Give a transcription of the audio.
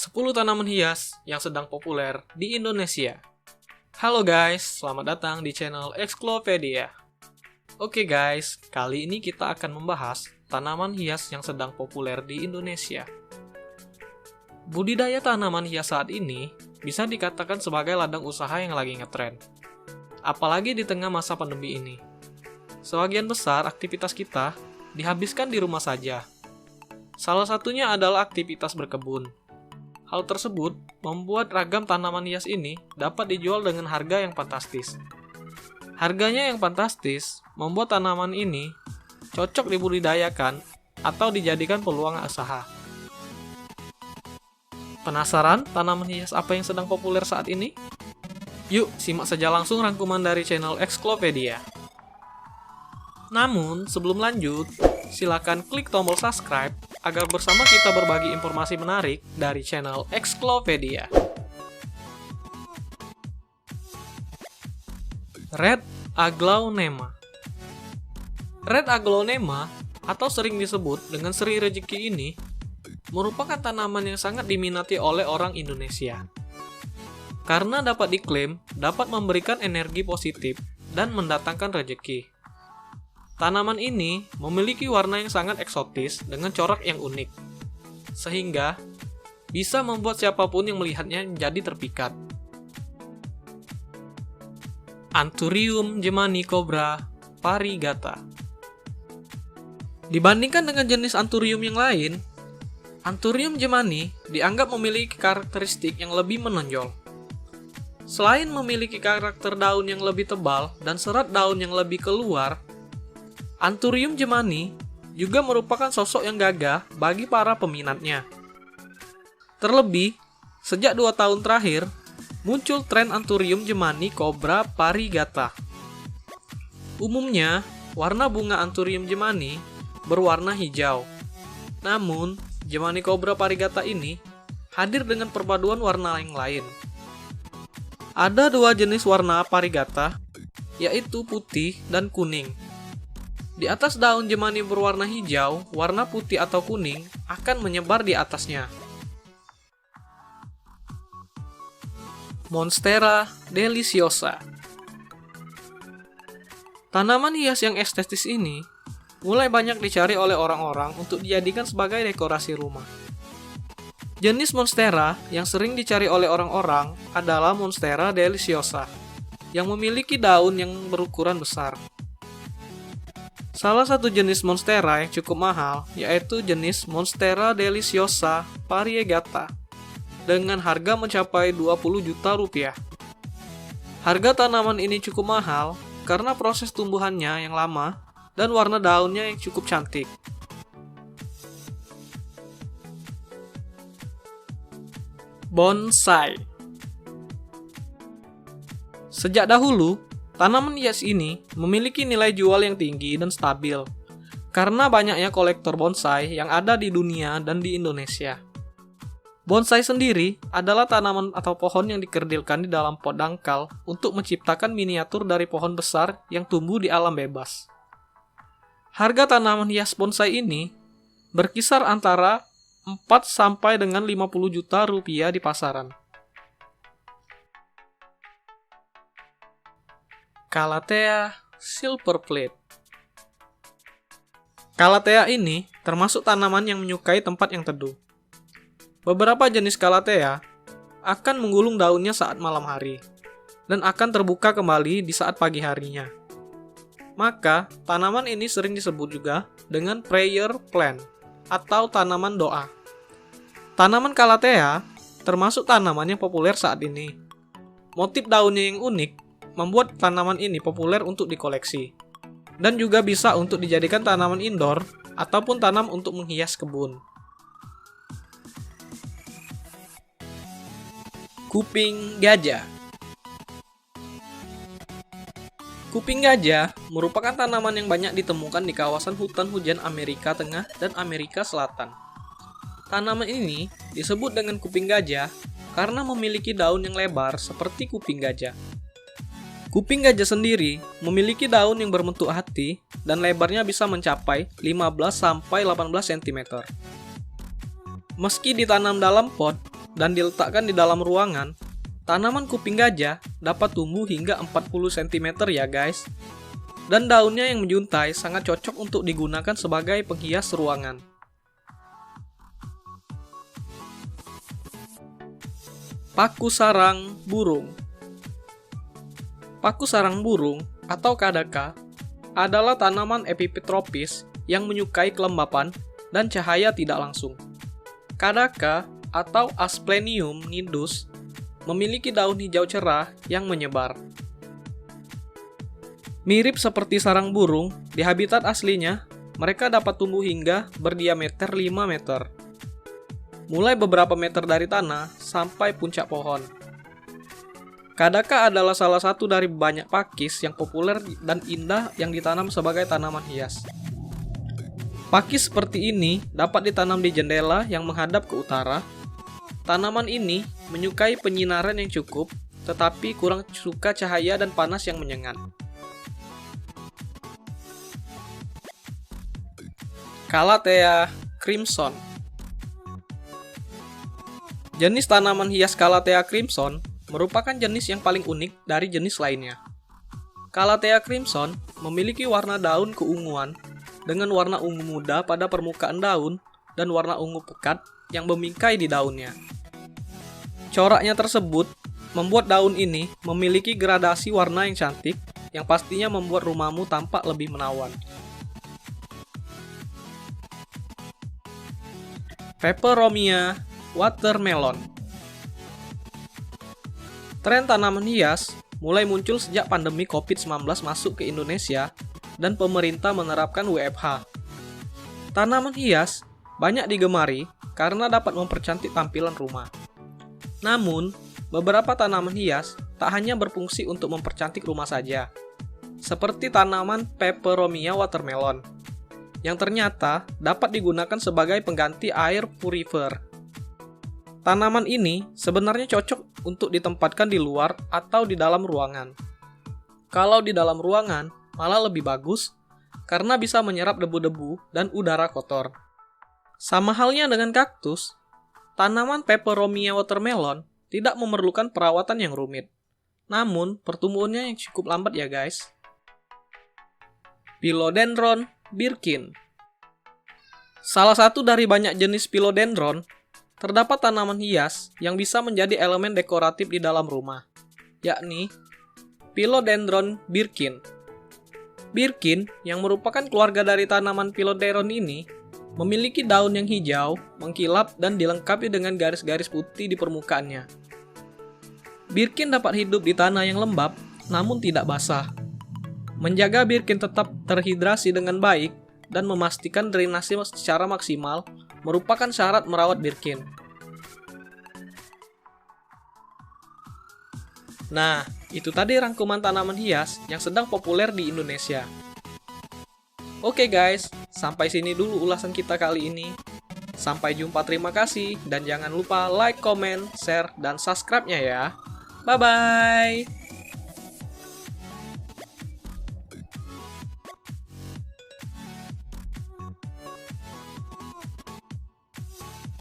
10 tanaman hias yang sedang populer di Indonesia. Halo guys, selamat datang di channel Exclopedia. Oke guys, kali ini kita akan membahas tanaman hias yang sedang populer di Indonesia. Budidaya tanaman hias saat ini bisa dikatakan sebagai ladang usaha yang lagi ngetren. Apalagi di tengah masa pandemi ini. Sebagian besar aktivitas kita dihabiskan di rumah saja. Salah satunya adalah aktivitas berkebun. Hal tersebut membuat ragam tanaman hias ini dapat dijual dengan harga yang fantastis. Harganya yang fantastis membuat tanaman ini cocok dibudidayakan atau dijadikan peluang usaha. Penasaran tanaman hias apa yang sedang populer saat ini? Yuk, simak saja langsung rangkuman dari channel Exclopedia. Namun, sebelum lanjut, silakan klik tombol subscribe agar bersama kita berbagi informasi menarik dari channel Exclopedia. Red Aglaonema. Red Aglaonema, atau sering disebut dengan Seri Rezeki ini, merupakan tanaman yang sangat diminati oleh orang Indonesia. Karena dapat diklaim dapat memberikan energi positif dan mendatangkan rezeki. Tanaman ini memiliki warna yang sangat eksotis dengan corak yang unik, sehingga bisa membuat siapapun yang melihatnya jadi terpikat. Anthurium Gemanicobra variegata. Dibandingkan dengan jenis Anthurium yang lain, Anthurium gemani dianggap memiliki karakteristik yang lebih menonjol. Selain memiliki karakter daun yang lebih tebal dan serat daun yang lebih keluar, Anthurium gemani juga merupakan sosok yang gagah bagi para peminatnya. Terlebih, sejak 2 tahun terakhir, muncul tren Anthurium Gemanicobra variegata. Umumnya, warna bunga Anthurium gemani berwarna hijau. Namun, Gemanicobra variegata ini hadir dengan perpaduan warna yang lain. Ada 2 jenis warna variegata, yaitu putih dan kuning. Di atas daun gemani berwarna hijau, warna putih atau kuning akan menyebar di atasnya. Monstera deliciosa. Tanaman hias yang estetis ini mulai banyak dicari oleh orang-orang untuk dijadikan sebagai dekorasi rumah. Jenis monstera yang sering dicari oleh orang-orang adalah Monstera deliciosa, yang memiliki daun yang berukuran besar. Salah satu jenis monstera yang cukup mahal yaitu jenis Monstera deliciosa variegata dengan harga mencapai 20 juta rupiah. Harga tanaman ini cukup mahal karena proses tumbuhannya yang lama dan warna daunnya yang cukup cantik. Bonsai. Sejak dahulu, tanaman hias ini memiliki nilai jual yang tinggi dan stabil karena banyaknya kolektor bonsai yang ada di dunia dan di Indonesia. Bonsai sendiri adalah tanaman atau pohon yang dikerdilkan di dalam pot dangkal untuk menciptakan miniatur dari pohon besar yang tumbuh di alam bebas. Harga tanaman hias bonsai ini berkisar antara 4 sampai dengan 50 juta rupiah di pasaran. Calathea silverplate. Calathea ini termasuk tanaman yang menyukai tempat yang teduh. Beberapa jenis Calathea akan menggulung daunnya saat malam hari dan akan terbuka kembali di saat pagi harinya. Maka, tanaman ini sering disebut juga dengan prayer plant atau tanaman doa. Tanaman Calathea termasuk tanaman yang populer saat ini. Motif daunnya yang unik membuat tanaman ini populer untuk dikoleksi, dan juga bisa untuk dijadikan tanaman indoor ataupun tanam untuk menghias kebun. Kuping gajah. Kuping gajah merupakan tanaman yang banyak ditemukan di kawasan hutan hujan Amerika Tengah dan Amerika Selatan. Tanaman ini disebut dengan kuping gajah karena memiliki daun yang lebar seperti kuping gajah. Kuping gajah sendiri memiliki daun yang berbentuk hati dan lebarnya bisa mencapai 15-18 cm. Meski ditanam dalam pot, dan diletakkan di dalam ruangan, tanaman kuping gajah dapat tumbuh hingga 40 cm ya guys. Dan daunnya yang menjuntai sangat cocok untuk digunakan sebagai penghias ruangan. Paku sarang burung. Paku sarang burung atau kadaka adalah tanaman epifit tropis yang menyukai kelembapan dan cahaya tidak langsung. Kadaka atau Asplenium nidus memiliki daun hijau cerah yang menyebar. Mirip seperti sarang burung, di habitat aslinya, mereka dapat tumbuh hingga berdiameter 5 meter. Mulai beberapa meter dari tanah sampai puncak pohon. Kadaka adalah salah satu dari banyak pakis yang populer dan indah yang ditanam sebagai tanaman hias. Pakis seperti ini dapat ditanam di jendela yang menghadap ke utara. Tanaman ini menyukai penyinaran yang cukup, tetapi kurang suka cahaya dan panas yang menyengat. Calathea crimson. Jenis tanaman hias Calathea crimson merupakan jenis yang paling unik dari jenis lainnya. Calathea crimson memiliki warna daun keunguan dengan warna ungu muda pada permukaan daun dan warna ungu pekat yang memingkai di daunnya. Coraknya tersebut membuat daun ini memiliki gradasi warna yang cantik yang pastinya membuat rumahmu tampak lebih menawan. Peperomia watermelon. Tren tanaman hias mulai muncul sejak pandemi COVID-19 masuk ke Indonesia dan pemerintah menerapkan WFH. Tanaman hias banyak digemari karena dapat mempercantik tampilan rumah. Namun, beberapa tanaman hias tak hanya berfungsi untuk mempercantik rumah saja, seperti tanaman Peperomia watermelon, yang ternyata dapat digunakan sebagai pengganti air purifier. Tanaman ini sebenarnya cocok untuk ditempatkan di luar atau di dalam ruangan. Kalau di dalam ruangan, malah lebih bagus karena bisa menyerap debu-debu dan udara kotor. Sama halnya dengan kaktus, tanaman Peperomia watermelon tidak memerlukan perawatan yang rumit. Namun, pertumbuhannya yang cukup lambat ya guys. Philodendron Birkin. Salah satu dari banyak jenis philodendron, terdapat tanaman hias yang bisa menjadi elemen dekoratif di dalam rumah, yakni Philodendron Birkin. Birkin, yang merupakan keluarga dari tanaman philodendron ini, memiliki daun yang hijau, mengkilap, dan dilengkapi dengan garis-garis putih di permukaannya. Birkin dapat hidup di tanah yang lembab, namun tidak basah. Menjaga birkin tetap terhidrasi dengan baik dan memastikan drainase secara maksimal merupakan syarat merawat birkin. Nah, itu tadi rangkuman tanaman hias yang sedang populer di Indonesia. Oke guys, sampai sini dulu ulasan kita kali ini. Sampai jumpa, terima kasih, dan jangan lupa like, comment, share, dan subscribe-nya ya. Bye-bye!